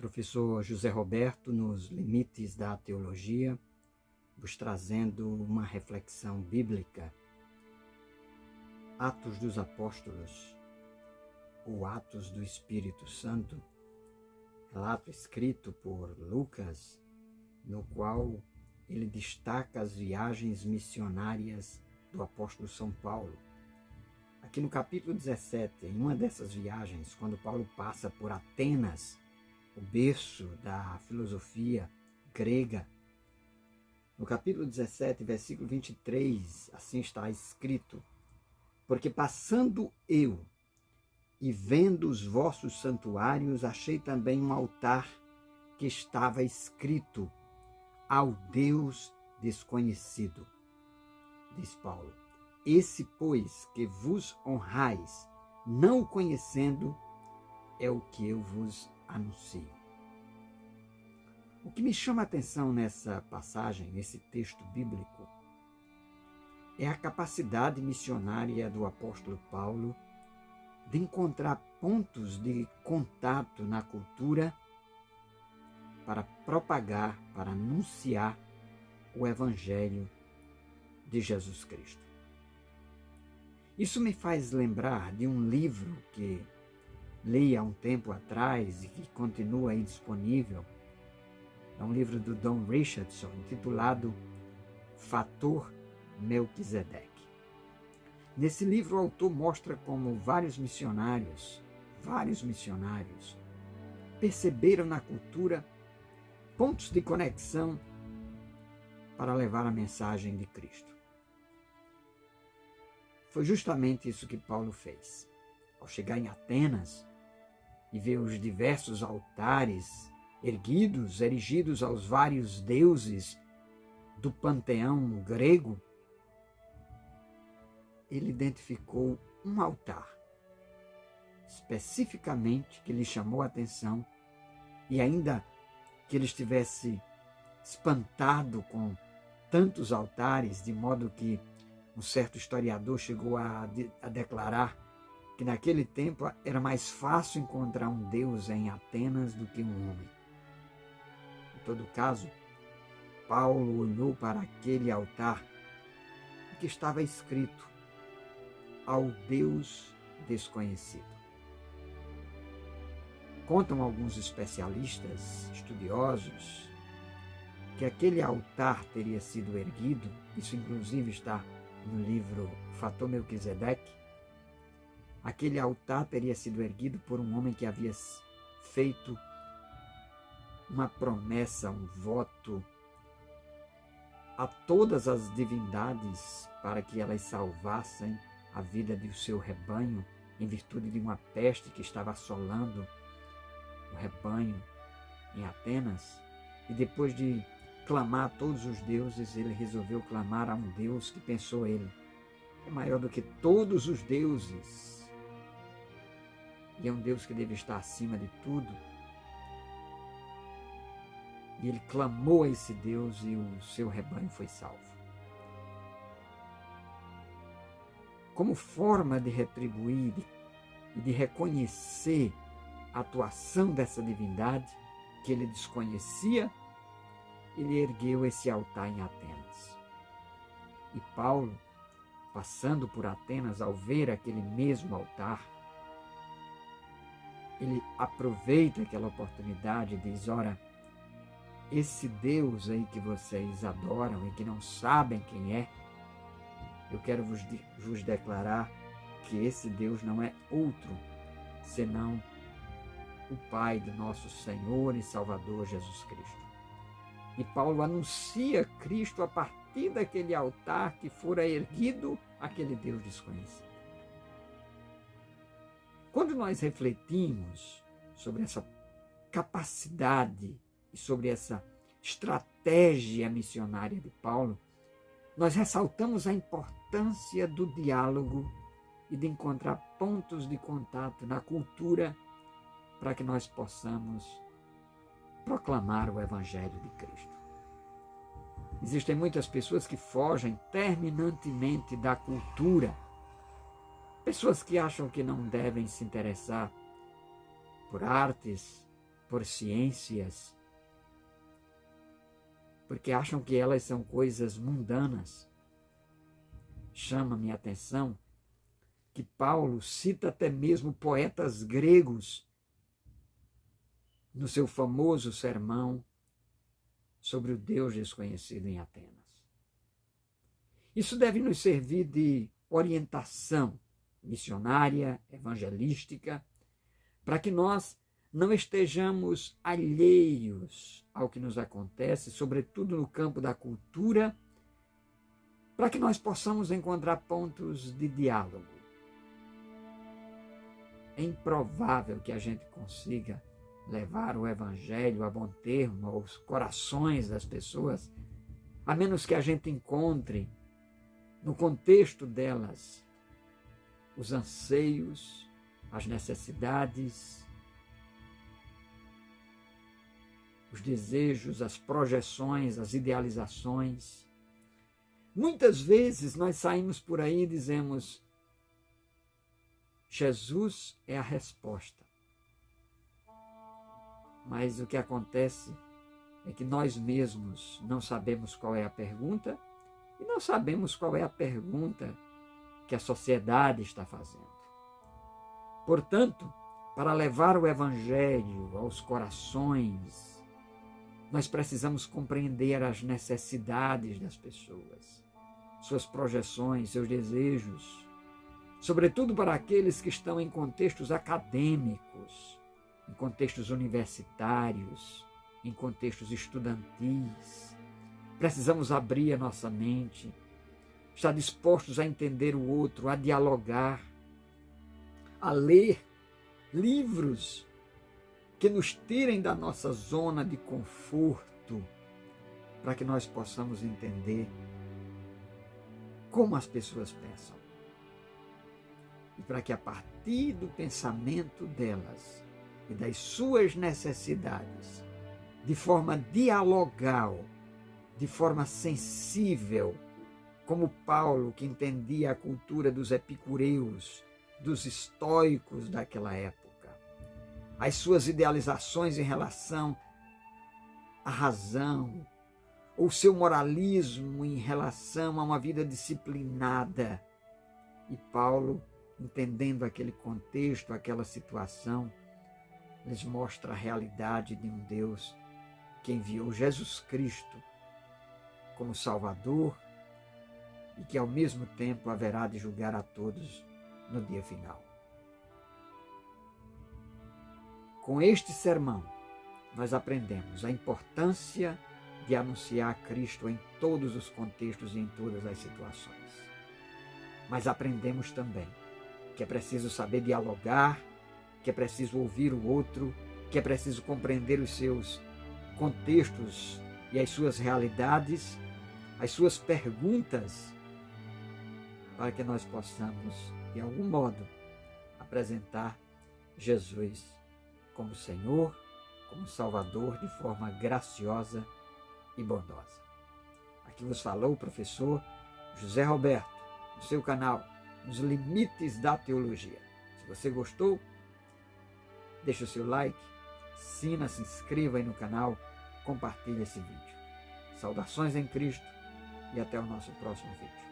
Professor José Roberto, nos limites da teologia, vos trazendo uma reflexão bíblica. Atos dos Apóstolos, ou Atos do Espírito Santo, relato escrito por Lucas, no qual ele destaca as viagens missionárias do apóstolo São Paulo. Aqui no capítulo 17, em uma dessas viagens, quando Paulo passa por Atenas, o berço da filosofia grega, no capítulo 17, versículo 23, assim está escrito: porque passando eu e vendo os vossos santuários, achei também um altar que estava escrito: ao Deus desconhecido. Diz Paulo: esse, pois, que vos honrais, não o conhecendo, é o que eu vos anuncio. O que me chama a atenção nessa passagem, nesse texto bíblico, é a capacidade missionária do apóstolo Paulo de encontrar pontos de contato na cultura para propagar, para anunciar o Evangelho de Jesus Cristo. Isso me faz lembrar de um livro que li há um tempo atrás e que continua aí disponível. É um livro do Don Richardson, intitulado Fator Melquisedeque. Nesse livro, o autor mostra como vários missionários, perceberam na cultura pontos de conexão para levar a mensagem de Cristo. Foi justamente isso que Paulo fez. Ao chegar em Atenas e ver os diversos altares erigidos aos vários deuses do panteão grego, ele identificou um altar, especificamente, que lhe chamou a atenção, e ainda que ele estivesse espantado com tantos altares, de modo que um certo historiador chegou a declarar que naquele tempo era mais fácil encontrar um deus em Atenas do que um homem. Em todo caso, Paulo olhou para aquele altar que estava escrito: ao Deus desconhecido. Contam alguns especialistas, estudiosos, que aquele altar teria sido erguido, isso inclusive está no livro Fator Melquisedeque, aquele altar teria sido erguido por um homem que havia feito uma promessa, um voto a todas as divindades para que elas salvassem a vida do seu rebanho em virtude de uma peste que estava assolando o rebanho em Atenas. E depois de clamar a todos os deuses, ele resolveu clamar a um Deus que, pensou ele, é maior do que todos os deuses e é um Deus que deve estar acima de tudo. E ele clamou a esse Deus e o seu rebanho foi salvo. Como forma de retribuir e de reconhecer a atuação dessa divindade que ele desconhecia, ele ergueu esse altar em Atenas. E Paulo, passando por Atenas, ao ver aquele mesmo altar, ele aproveita aquela oportunidade e diz: ora, esse Deus aí que vocês adoram e que não sabem quem é, eu quero vos declarar que esse Deus não é outro senão o Pai do nosso Senhor e Salvador Jesus Cristo. E Paulo anuncia Cristo a partir daquele altar que fora erguido aquele Deus desconhecido. Quando nós refletimos sobre essa capacidade e sobre essa estratégia missionária de Paulo, nós ressaltamos a importância do diálogo e de encontrar pontos de contato na cultura para que nós possamos proclamar o Evangelho de Cristo. Existem muitas pessoas que fogem terminantemente da cultura, pessoas que acham que não devem se interessar por artes, por ciências, porque acham que elas são coisas mundanas. Chama-me a atenção que Paulo cita até mesmo poetas gregos no seu famoso sermão sobre o Deus desconhecido em Atenas. Isso deve nos servir de orientação missionária, evangelística, para que nós não estejamos alheios ao que nos acontece, sobretudo no campo da cultura, para que nós possamos encontrar pontos de diálogo. É improvável que a gente consiga levar o evangelho a bom termo aos corações das pessoas, a menos que a gente encontre no contexto delas os anseios, as necessidades, os desejos, as projeções, as idealizações. Muitas vezes nós saímos por aí e dizemos: Jesus é a resposta. Mas o que acontece é que nós mesmos não sabemos qual é a pergunta e não sabemos qual é a pergunta que a sociedade está fazendo. Portanto, para levar o evangelho aos corações, nós precisamos compreender as necessidades das pessoas, suas projeções, seus desejos, sobretudo para aqueles que estão em contextos acadêmicos, em contextos universitários, em contextos estudantis. Precisamos abrir a nossa mente, estar dispostos a entender o outro, a dialogar, a ler livros que nos tirem da nossa zona de conforto, para que nós possamos entender como as pessoas pensam. E para que a partir do pensamento delas e das suas necessidades, de forma dialogal, de forma sensível, como Paulo, que entendia a cultura dos epicureus, dos estoicos daquela época, as suas idealizações em relação à razão, ou seu moralismo em relação a uma vida disciplinada. E Paulo, entendendo aquele contexto, aquela situação, lhes mostra a realidade de um Deus que enviou Jesus Cristo como Salvador e que ao mesmo tempo haverá de julgar a todos no dia final. Com este sermão, nós aprendemos a importância de anunciar Cristo em todos os contextos e em todas as situações. Mas aprendemos também que é preciso saber dialogar, que é preciso ouvir o outro, que é preciso compreender os seus contextos e as suas realidades, as suas perguntas, para que nós possamos, de algum modo, apresentar Jesus como Senhor, como Salvador, de forma graciosa e bondosa. Aqui vos falou o professor José Roberto, no seu canal Os Limites da Teologia. Se você gostou, deixe o seu like, assina, se inscreva aí no canal, compartilhe esse vídeo. Saudações em Cristo e até o nosso próximo vídeo.